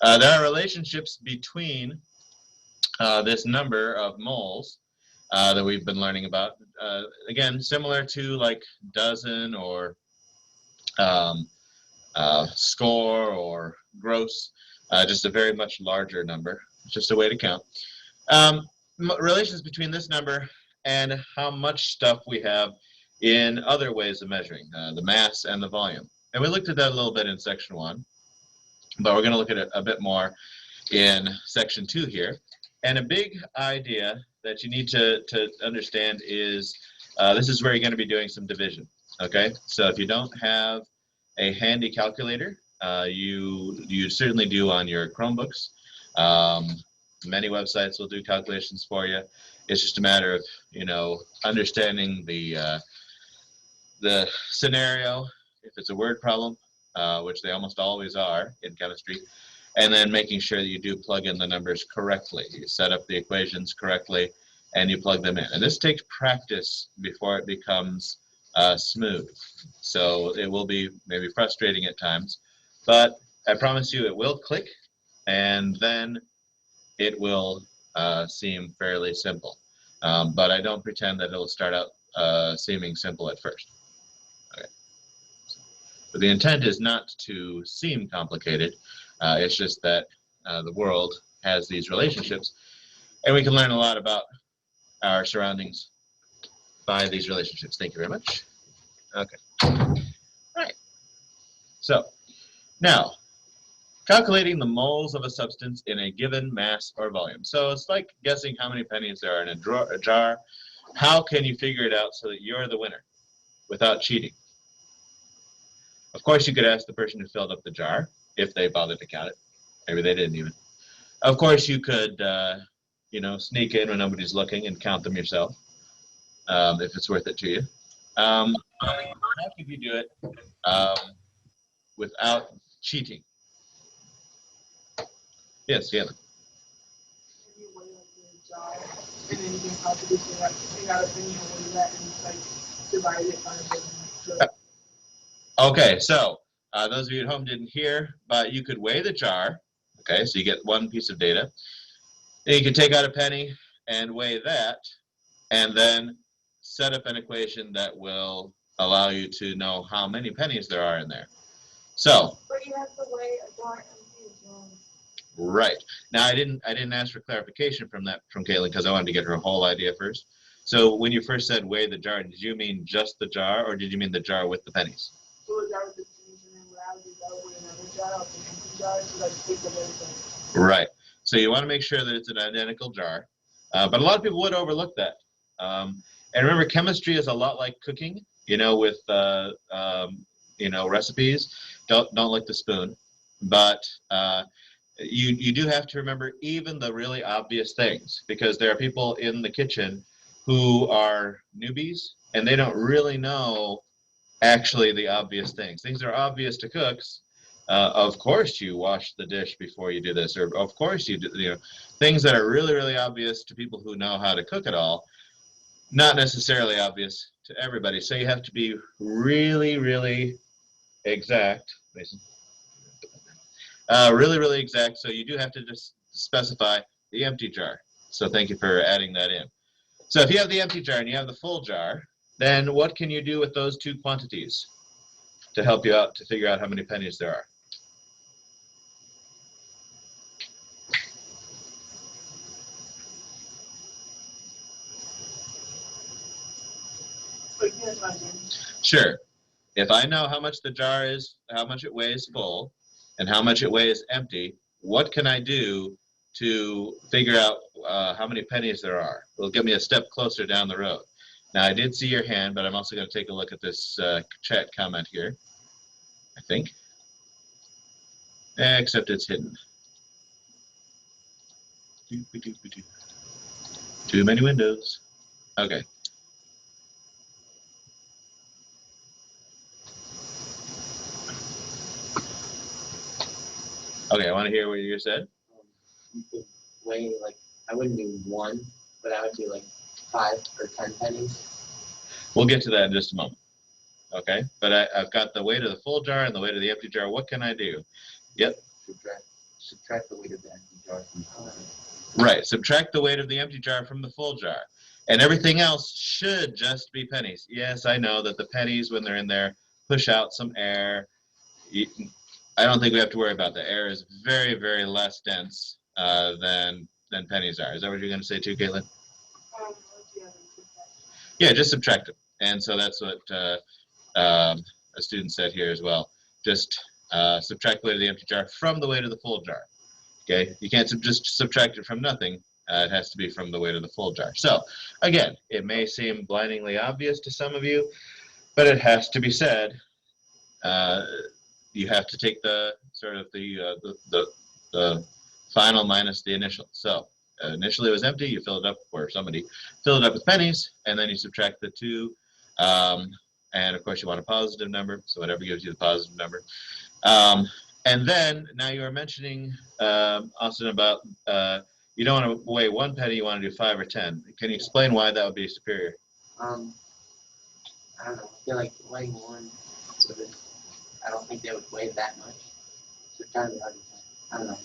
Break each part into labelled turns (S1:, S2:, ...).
S1: There are relationships between this number of moles that we've been learning about. Again, similar to like dozen or score or gross, just a very much larger number. It's just a way to count. Relations between this number and how much stuff we have in other ways of measuring, the mass and the volume. And we looked at that a little bit in section 1, but we're going to look at it a bit more in section 2 here. And a big idea that you need to understand is this is where you're going to be doing some division. Okay, so if you don't have a handy calculator, you certainly do on your Chromebooks. Many websites will do calculations for you. It's just a matter of, you know, understanding the scenario, if it's a word problem, which they almost always are in chemistry, and then making sure that you do plug in the numbers correctly. You set up the equations correctly, and you plug them in. And this takes practice before it becomes smooth. So it will be maybe frustrating at times, but I promise you it will click, and then it will seem fairly simple. But I don't pretend that it'll start out seeming simple at first. Okay. But the intent is not to seem complicated. It's just that the world has these relationships, and we can learn a lot about our surroundings by these relationships. Thank you very much. Okay. All right. So now, calculating the moles of a substance in a given mass or volume. So it's like guessing how many pennies there are in a jar. How can you figure it out so that you're the winner without cheating? Of course, you could ask the person who filled up the jar if they bothered to count it. Maybe they didn't even. Of course, you could, you know, sneak in when nobody's looking and count them yourself, if it's worth it to you. How can you do it without cheating? Yes, Galen. Okay, so those of you at home didn't hear, but you could weigh the jar. Okay, so you get one piece of data. Then you can take out a penny and weigh that, and then set up an equation that will allow you to know how many pennies there are in there. So.
S2: But you have to weigh a jar empty as well.
S1: Right. Now I didn't ask for clarification from Caitlin because I wanted to get her whole idea first. So when you first said weigh the jar, did you mean just the jar, or did you mean the jar with the pennies?
S2: So the jar with the pennies, and then what I would do is I would weigh another jar of an empty jar, so like take the everything.
S1: Right. So you want to make sure that it's an identical jar, but a lot of people would overlook that. And remember, chemistry is a lot like cooking. You know, with you know, recipes. Don't lick the spoon, but you do have to remember even the really obvious things, because there are people in the kitchen who are newbies and they don't really know actually the obvious things. Things that are obvious to cooks. Of course you wash the dish before you do this, or of course you do, you know, things that are really, really obvious to people who know how to cook it all, not necessarily obvious to everybody. So you have to be really, really exact, Mason. Really, really exact. So you do have to just specify the empty jar. So thank you for adding that in. So if you have the empty jar and you have the full jar, then what can you do with those two quantities to help you out to figure out how many pennies there are? Sure. If I know how much the jar is, how much it weighs full, and how much it weighs empty, what can I do to figure out how many pennies there are? It'll get me a step closer down the road. Now, I did see your hand, but I'm also going to take a look at this chat comment here, I think. Except it's hidden. Too many windows. Okay. Okay, I want to hear what you said.
S3: You could weigh, like, I wouldn't do one, but I would do like 5 or 10 pennies.
S1: We'll get to that in just a moment. Okay, but I've got the weight of the full jar and the weight of the empty jar. What can I do? Yep.
S3: subtract the weight of the empty jar from the jar.
S1: Right, subtract the weight of the empty jar from the full jar. And everything else should just be pennies. Yes, I know that the pennies, when they're in there, push out some air. I don't think we have to worry about that. Air is very, very less dense than pennies are. Is that what you're going to say too, Caitlin? Yeah, just subtract them. And so that's what a student said here as well. Just subtract the weight of the empty jar from the weight of the full jar. Okay, you can't just subtract it from nothing. It has to be from the weight of the full jar. So, again, it may seem blindingly obvious to some of you, but it has to be said. You have to take the sort of the final minus the initial. So, initially it was empty. You fill it up, or somebody filled it up with pennies, and then you subtract the two. And of course, you want a positive number. So whatever gives you the positive number. And then now you were mentioning, Austin, about you don't want to weigh 1 penny, you want to do 5 or 10. Can you explain why that would be superior?
S3: I don't know. I feel like weighing one, I don't think they would weigh that much. So it's kind of hard to say. I don't know.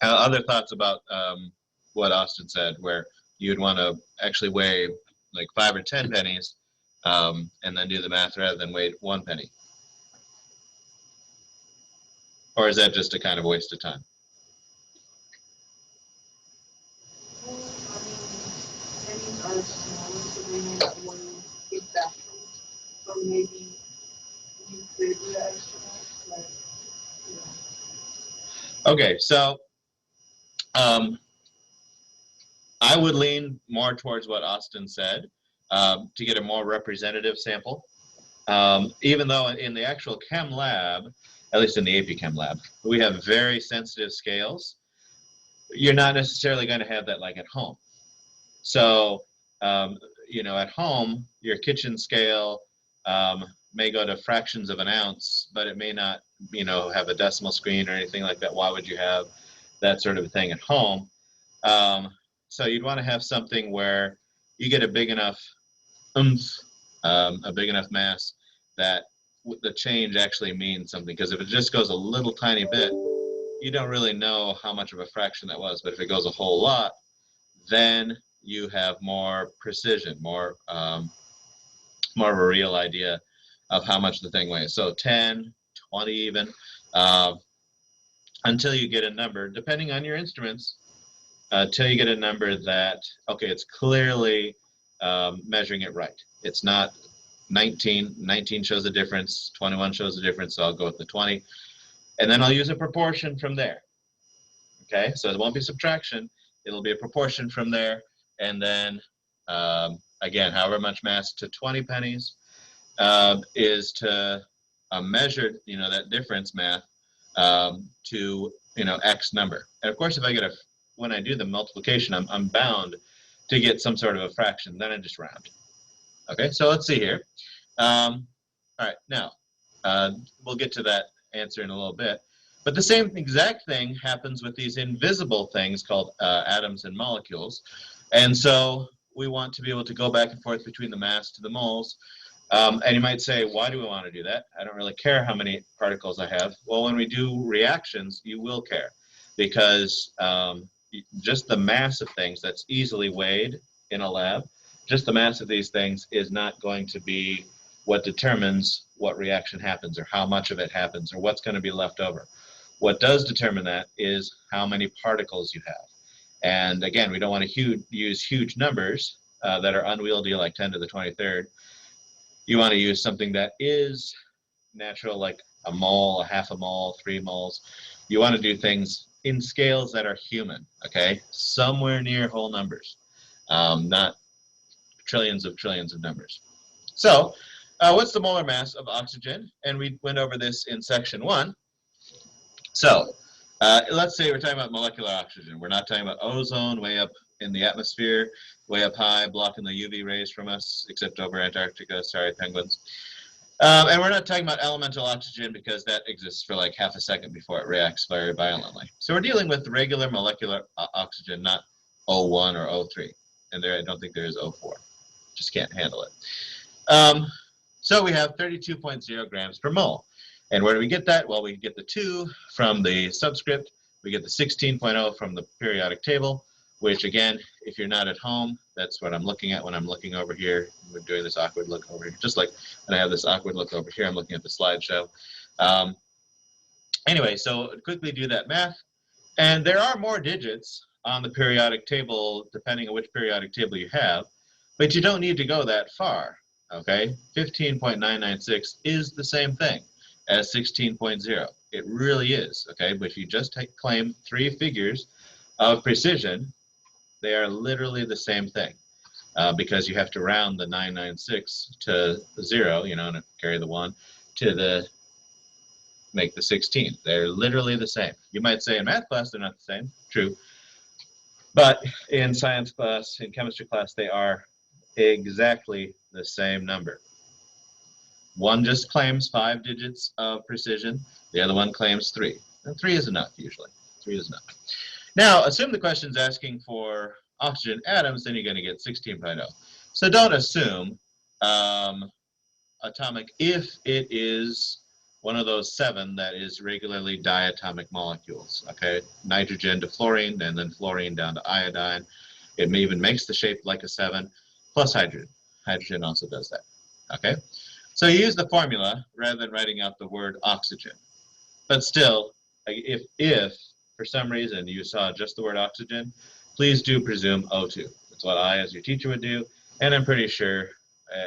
S1: Other thoughts about what Austin said, where you'd want to actually weigh like 5 or 10 pennies, and then do the math rather than weigh 1 penny? Or is that just a kind of waste of time?
S2: Well, I mean, pennies are smaller, so they may not weigh exactly. But maybe you could do that extra much, like, you know.
S1: Okay, so I would lean more towards what Austin said, to get a more representative sample. Even though in the actual chem lab, at least in the AP Chem lab, we have very sensitive scales. You're not necessarily going to have that like at home. So, you know, at home, your kitchen scale may go to fractions of an ounce, but it may not, you know, have a decimal screen or anything like that. Why would you have that sort of a thing at home? So you'd want to have something where you get a big enough oomph, a big enough mass that the change actually means something. Because if it just goes a little tiny bit, you don't really know how much of a fraction that was. But if it goes a whole lot, then you have more precision, more of a real idea of how much the thing weighs. So 10, 20 even, until you get a number, depending on your instruments, until you get a number that, okay, it's clearly measuring it right. It's not 19. 19 shows a difference. 21 shows a difference, so I'll go with the 20. And then I'll use a proportion from there. Okay, so it won't be subtraction. It'll be a proportion from there. And then, again, however much mass to 20 pennies is to measured, you know, that difference math to, you know, X number. And of course, if I get when I do the multiplication, I'm bound to get some sort of a fraction. Then I just round. Okay, so let's see here. All right, now, we'll get to that answer in a little bit. But the same exact thing happens with these invisible things called atoms and molecules. And so we want to be able to go back and forth between the mass to the moles. And you might say, why do we want to do that? I don't really care how many particles I have. Well, when we do reactions, you will care. Because just the mass of things that's easily weighed in a lab, just the mass of these things is not going to be what determines what reaction happens or how much of it happens or what's going to be left over. What does determine that is how many particles you have. And again, we don't want to use huge numbers that are unwieldy, like 10 to the 23rd. You want to use something that is natural, like a mole, a half a mole, 3 moles. You want to do things in scales that are human, okay? Somewhere near whole numbers, not trillions of numbers. So, what's the molar mass of oxygen? And we went over this in section 1. So, let's say we're talking about molecular oxygen. We're not talking about ozone way up in the atmosphere, way up high, blocking the UV rays from us, except over Antarctica. Sorry, penguins. And we're not talking about elemental oxygen because that exists for like half a second before it reacts very violently. So we're dealing with regular molecular oxygen, not O1 or O3. And there, I don't think there is O4. Just can't handle it. So we have 32.0 grams per mole. And where do we get that? Well, we get the 2 from the subscript. We get the 16.0 from the periodic table, which again, if you're not at home, that's what I'm looking at when I'm looking over here. We're doing this awkward look over here. Just like when I have this awkward look over here, I'm looking at the slideshow. Anyway, so quickly do that math. And there are more digits on the periodic table, depending on which periodic table you have, but you don't need to go that far, okay? 15.996 is the same thing as 16.0. It really is, okay? But if you just claim 3 figures of precision, they are literally the same thing because you have to round the 996 to 0, you know, and carry the 1 to the make the 16. They're literally the same. You might say in math class they're not the same, true, but in science class, in chemistry class, they are exactly the same number. One just claims 5 digits of precision, the other one claims 3. And 3 is enough usually. 3 is enough. Now, assume the question's asking for oxygen atoms, then you're going to get 16.0. So don't assume atomic if it is one of those 7 that is regularly diatomic molecules, okay? Nitrogen to fluorine, and then fluorine down to iodine. It may even makes the shape like a 7, plus hydrogen. Hydrogen also does that, okay? So you use the formula rather than writing out the word oxygen. But still, if for some reason you saw just the word oxygen, please do presume O2. That's what I, as your teacher, would do, and I'm pretty sure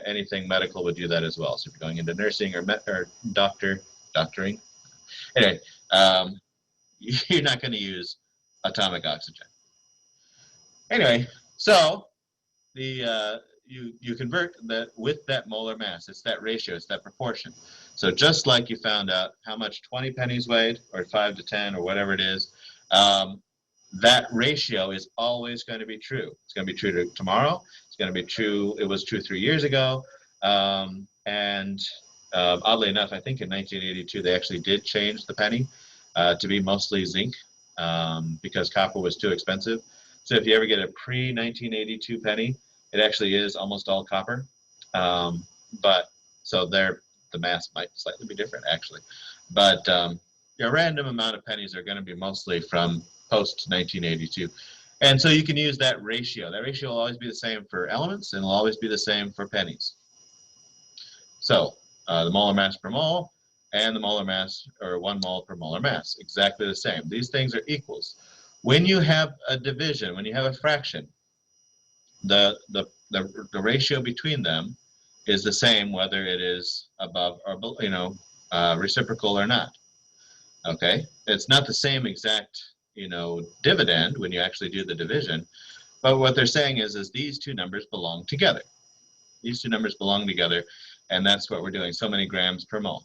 S1: anything medical would do that as well. So if you're going into nursing or doctoring, anyway, you're not going to use atomic oxygen. Anyway, so the you convert that with that molar mass. It's that ratio. It's that proportion. So just like you found out how much 20 pennies weighed, or 5 to 10, or whatever it is, that ratio is always going to be true. It's going to be true tomorrow. It's going to be true. It was true 3 years ago. And oddly enough, I think in 1982 they actually did change the penny to be mostly zinc because copper was too expensive. So if you ever get a pre-1982 penny, it actually is almost all copper. But so there, the mass might slightly be different actually. But a random amount of pennies are going to be mostly from post-1982. And so you can use that ratio. That ratio will always be the same for elements and will always be the same for pennies. So the molar mass per mole and the molar mass, or 1 mole per molar mass, exactly the same. These things are equals. When you have a division, when you have a fraction, the ratio between them is the same whether it is above or below, you know, reciprocal or not. Okay, it's not the same exact, you know, dividend when you actually do the division, but what they're saying is these two numbers belong together. These two numbers belong together, and that's what we're doing. So many grams per mole.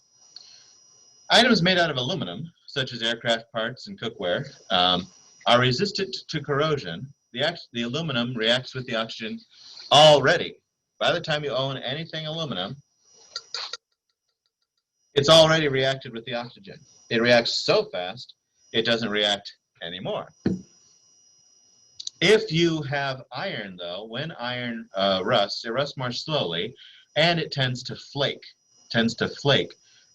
S1: Items made out of aluminum, such as aircraft parts and cookware, are resistant to corrosion. The aluminum reacts with the oxygen already. By the time you own anything aluminum, it's already reacted with the oxygen. It reacts so fast, it doesn't react anymore. If you have iron, though, when iron rusts, it rusts more slowly, and it tends to flake.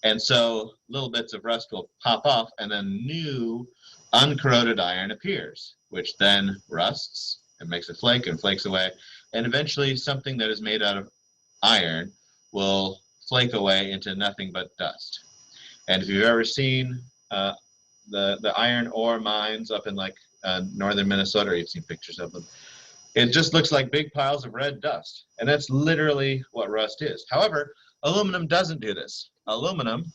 S1: And so little bits of rust will pop off, and then new uncorroded iron appears, which then rusts and makes it flake and flakes away. And eventually something that is made out of iron will flake away into nothing but dust. And if you've ever seen the iron ore mines up in like northern Minnesota, or you've seen pictures of them, it just looks like big piles of red dust. And that's literally what rust is. However, aluminum doesn't do this. Aluminum,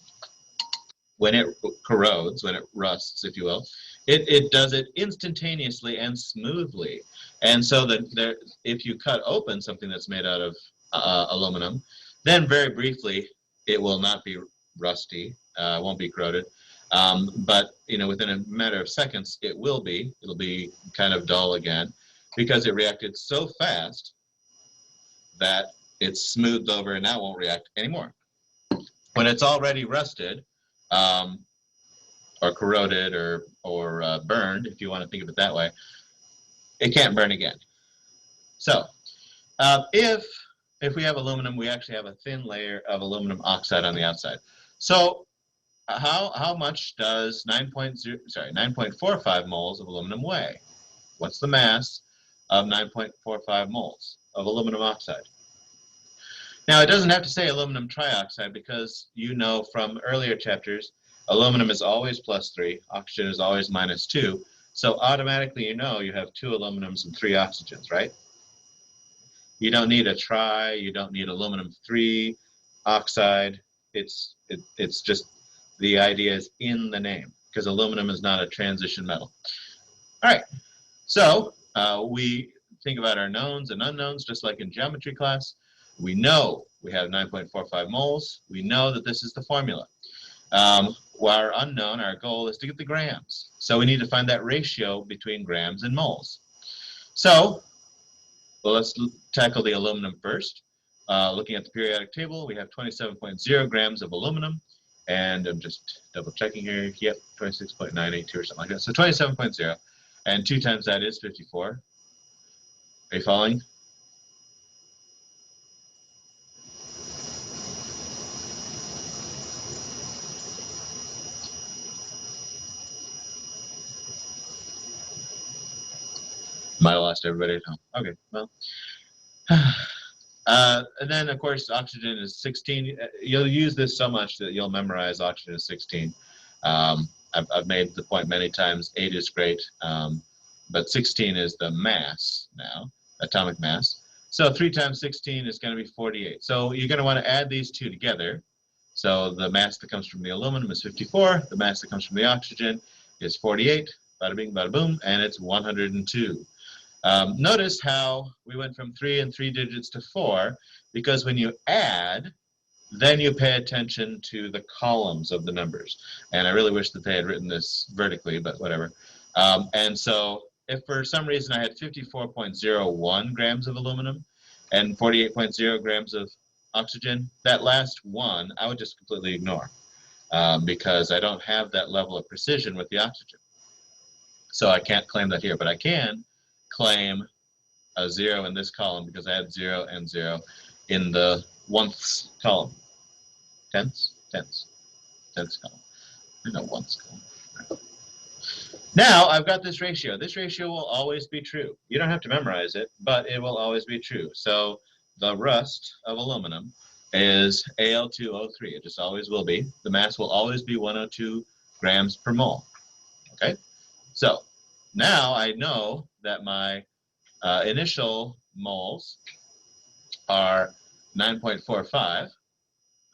S1: when it corrodes, when it rusts, if you will, it does it instantaneously and smoothly. And so that if you cut open something that's made out of aluminum, then very briefly it will not be rusty, won't be corroded. But you know, within a matter of seconds, it'll be kind of dull again, because it reacted so fast that it's smoothed over and now won't react anymore. When it's already rusted, or corroded, or burned, if you want to think of it that way, it can't burn again. So if if we have aluminum, we actually have a thin layer of aluminum oxide on the outside. So how much does 9.45 moles of aluminum weigh? What's the mass of 9.45 moles of aluminum oxide? Now, it doesn't have to say aluminum trioxide because you know from earlier chapters, aluminum is always +3, oxygen is always -2. So automatically you know you have 2 aluminums and 3 oxygens, right? You don't need a tri, you don't need aluminum 3 oxide. It's just the idea is in the name because aluminum is not a transition metal. All right, so we think about our knowns and unknowns just like in geometry class. We know we have 9.45 moles. We know that this is the formula. Our unknown, our goal is to get the grams. So we need to find that ratio between grams and moles. So well, let's tackle the aluminum first. Looking at the periodic table, we have 27.0 grams of aluminum. And I'm just double checking here. Yep, 26.982 or something like that. So 27.0. And 2 times that is 54. Are you following? Might have lost everybody at home. Okay, well. And then, of course, oxygen is 16. You'll use this so much that you'll memorize oxygen is 16. I've made the point many times, 8 is great, but 16 is the mass now, atomic mass. So 3 times 16 is going to be 48. So you're going to want to add these two together. So the mass that comes from the aluminum is 54. The mass that comes from the oxygen is 48. Bada bing, bada boom, and it's 102. Notice how we went from 3 and 3 digits to 4, because when you add, then you pay attention to the columns of the numbers. And I really wish that they had written this vertically, but whatever. And so if for some reason I had 54.01 grams of aluminum and 48.0 grams of oxygen, that last one I would just completely ignore because I don't have that level of precision with the oxygen. So I can't claim that here, but I can claim a 0 in this column because I had 0 and 0 in the 1ths column. Tenths column. I know 1ths column. Now I've got this ratio. This ratio will always be true. You don't have to memorize it, but it will always be true. So the rust of aluminum is Al2O3. It just always will be. The mass will always be 102 grams per mole. Okay? So now I know that my initial moles are 9.45.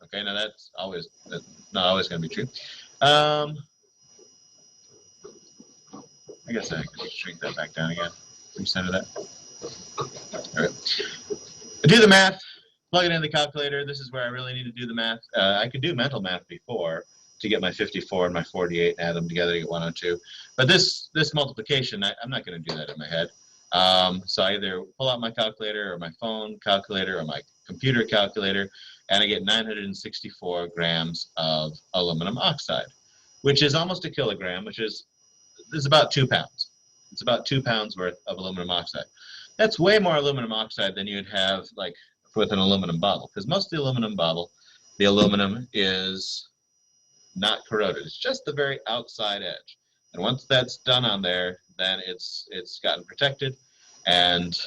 S1: Okay, now that's not always going to be true. I guess I can shrink that back down again. Recenter that. All right. Do the math. Plug it in the calculator. This is where I really need to do the math. I could do mental math before to get my 54 and my 48 and add them together to get 102. But this multiplication, I'm not going to do that in my head. So I either pull out my calculator or my phone calculator or my computer calculator, and I get 964 grams of aluminum oxide, which is almost a kilogram, which is about 2 pounds. It's about 2 pounds worth of aluminum oxide. That's way more aluminum oxide than you'd have like with an aluminum bottle, because most of the aluminum bottle, the aluminum is not corroded. It's just the very outside edge. And once that's done on there, then it's gotten protected, and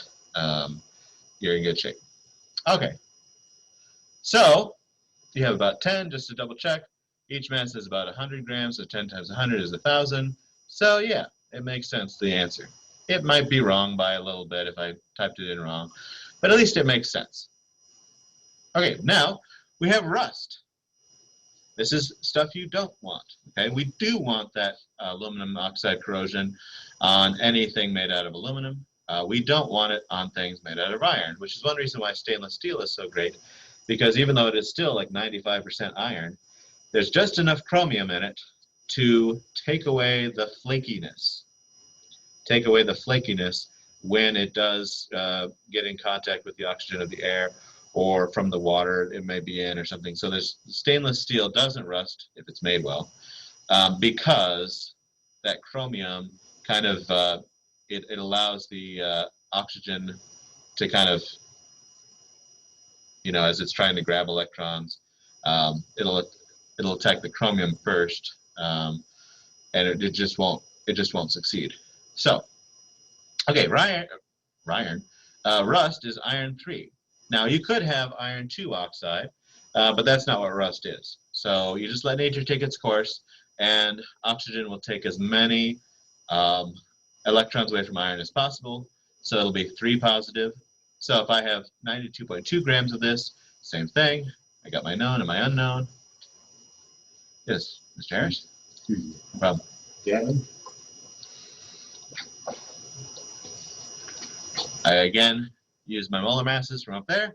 S1: you're in good shape. Okay. So you have about 10, just to double check. Each mass is about 100 grams, so 10 times 100 is 1,000. So yeah, it makes sense, the answer. It might be wrong by a little bit if I typed it in wrong, but at least it makes sense. Okay, now we have rust. This is stuff you don't want. Okay, we do want that aluminum oxide corrosion on anything made out of aluminum. We don't want it on things made out of iron, which is one reason why stainless steel is so great, because even though it is still like 95% iron, there's just enough chromium in it to take away the flakiness. Take away the flakiness when it does get in contact with the oxygen of the air or from the water it may be in or something. So there's stainless steel doesn't rust if it's made well because that chromium kind of, it allows the oxygen to kind of you know, as it's trying to grab electrons, it'll attack the chromium first, and it just won't succeed. So, okay, rust is iron 3. Now you could have iron 2 oxide, but that's not what rust is. So you just let nature take its course, and oxygen will take as many electrons away from iron as possible. So it'll be 3 positive. So if I have 92.2 grams of this, same thing. I got my known and my unknown. Yes, Mr. Harris? No problem.
S4: Yeah.
S1: I again use my molar masses from up there.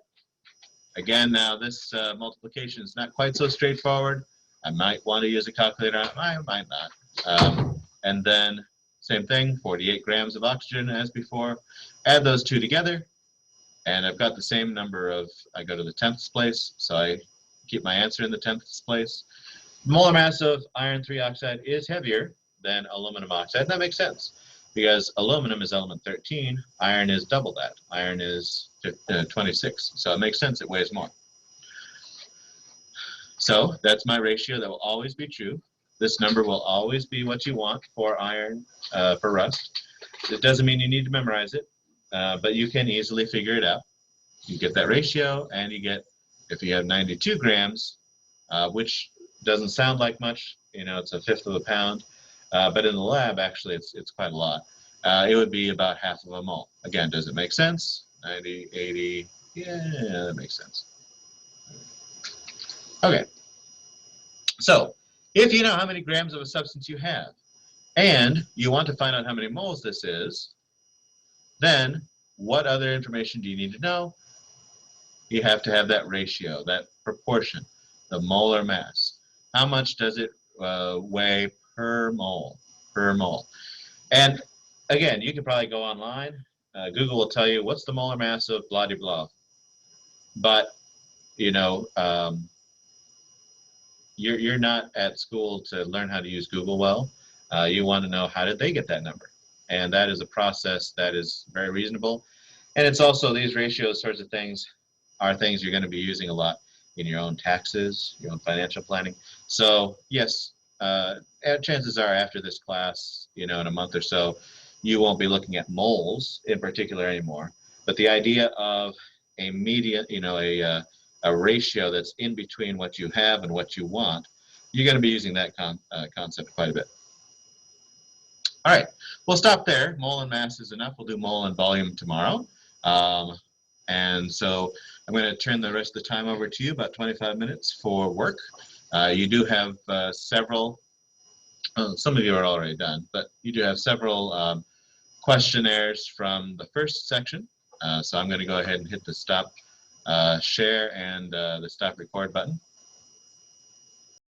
S1: Again, now this multiplication is not quite so straightforward. I might want to use a calculator on it. I might not. And then same thing, 48 grams of oxygen as before. Add those two together, and I've got the same number of, I go to the 10th place, so I keep my answer in the 10th place. Molar mass of iron 3 oxide is heavier than aluminum oxide. That makes sense, because aluminum is element 13, iron is double that. Iron is 26, so it makes sense it weighs more. So that's my ratio. That will always be true. This number will always be what you want for iron, for rust. It doesn't mean you need to memorize it, but you can easily figure it out. You get that ratio, and you get, if you have 92 grams, which doesn't sound like much, you know, it's 1/5 of a pound, but in the lab, actually, it's quite a lot. It would be about 1/2 of a mole. Again, does it make sense? 90, 80, yeah, that makes sense. Okay, so if you know how many grams of a substance you have, and you want to find out how many moles this is, then what other information do you need to know? You have to have that ratio, that proportion, the molar mass. How much does it weigh per mole? Per mole. And again, you could probably go online. Google will tell you what's the molar mass of blah de blah. But you know, you're not at school to learn how to use Google well. You want to know, how did they get that number? And that is a process that is very reasonable. And it's also, these ratios sorts of things are things you're going to be using a lot in your own taxes, your own financial planning. So yes, chances are after this class, you know, in a month or so, you won't be looking at moles in particular anymore. But the idea of a median, you know, a ratio that's in between what you have and what you want, you're going to be using that concept quite a bit. All right, we'll stop there. Mole and mass is enough. We'll do mole and volume tomorrow. And so I'm going to turn the rest of the time over to you, about 25 minutes for work. You do have several, some of you are already done, but you do have several questionnaires from the first section. So I'm going to go ahead and hit the stop share and the stop record button.